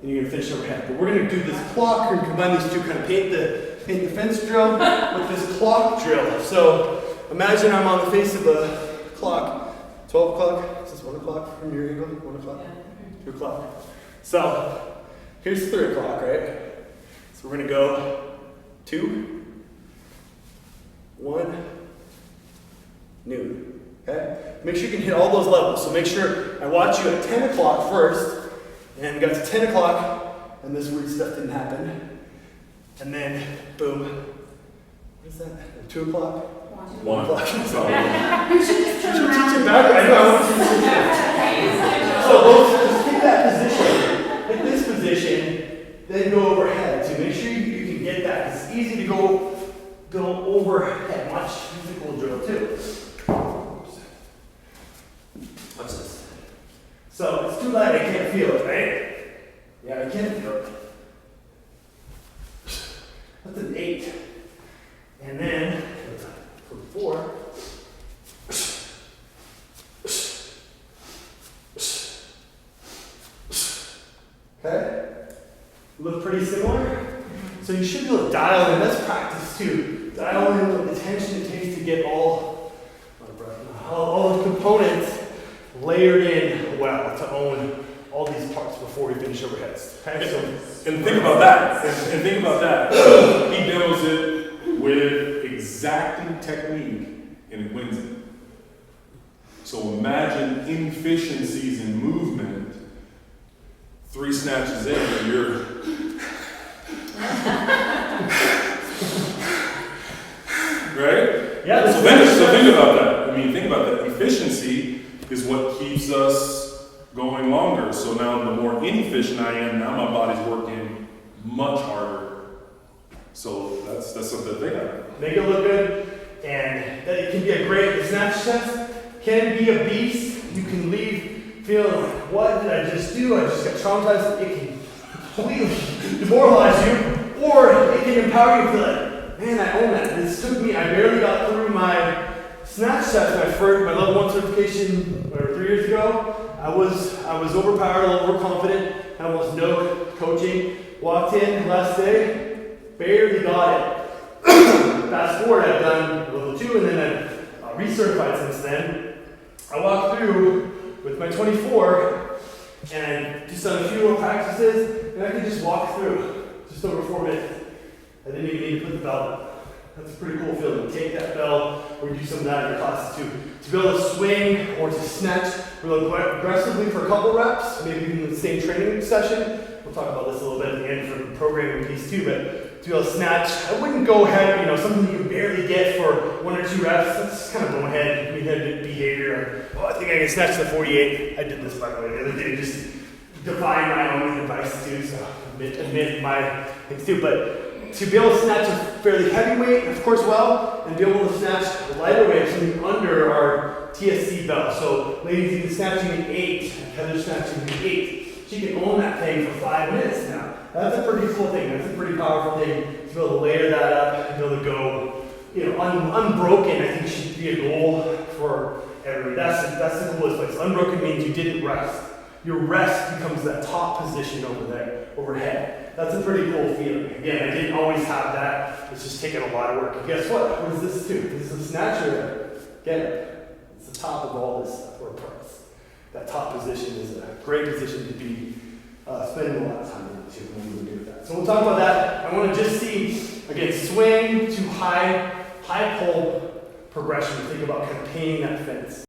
and you're gonna finish overhead. But we're gonna do this clock, we're gonna combine these two, kind of paint the fence drill with this clock drill. So imagine I'm on the face of a clock, 12 o'clock, is this 1 o'clock from your angle? 1 o'clock? Yeah. 2 o'clock. So here's 3 o'clock, right? So we're gonna go 2, 1, noon, okay? Make sure you can hit all those levels. So make sure I watch you at 10 o'clock first, and we got to 10 o'clock, and this weird stuff didn't happen. And then, boom, what is that? 2 o'clock? 1 o'clock. Sorry. You should just turn around. Teach it back. I know, I want to teach it. So just take that position, hit this position, then go overhead. So make sure you can get that. It's easy to go overhead. Watch physical drill too. Watch this. So it's too light, I can't feel it, right? Yeah, I can't feel it. That's an 8. And then for 4. Okay? Look pretty similar? So you should be able to dial in. That's practice too. Dial in the tension it takes to get all the components layered in well to own all these parts before we finish overheads. Okay? And think about that. And think about that. He demos it with exacting technique and it wins it. So imagine inefficiencies in movement. 3 snatches in and you're right? Yeah. So think about that. I mean, think about that. Efficiency is what keeps us going longer. So now the more inefficient I am, now my body's working much harder. So that's something to think about. Make it look good, and that it can be a great snatch test. Can be a beast. You can leave feeling like, what did I just do? I just got traumatized. It can completely demoralize you, or it can empower you to feel like, man, I own that. This took me, I barely got through my snatch test, my level 1 certification, 3 years ago. I was overpowered, a little overconfident, had almost no coaching. Walked in last day, barely got it. Fast forward, I've done level 2 and then I've recertified since then. I walked through with my 24 and just done a few little practices and I could just walk through just over 4 minutes. I didn't even need to put the belt on. That's a pretty cool feeling. Take that belt or do some of that in your classes too. To be able to swing or to snatch real aggressively for a couple reps, maybe even in the same training session. We'll talk about this a little bit at the end for the programming piece too, but to be able to snatch, I wouldn't go ahead, something you can barely get for 1 or 2 reps. That's kind of bonehead behavior. Oh, I think I can snatch the 48. I did this by the way the other day, just define my own advice too, so admit my things too. But to be able to snatch a fairly heavy weight, of course, and be able to snatch a lighter weight, something under our TSC belt. So ladies, you can snatching an 8, Heather's snatching an 8. She can own that thing for 5 minutes now. That's a pretty cool thing. That's a pretty powerful thing to be able to layer that up and be able to go, unbroken. I think should be a goal for everybody. That's the coolest place. Unbroken means you didn't rest. Your rest becomes that top position over there, overhead. That's a pretty cool feeling. Again, I didn't always have that. It's just taken a lot of work. And guess what? What does this do? This is a snatcher. Get it? It's the top of all this stuff, or parts. That top position is a great position to be spending a lot of time in too when we do that. So we'll talk about that. I want to just see, again, swing to high pull progression. Think about kind of painting that fence.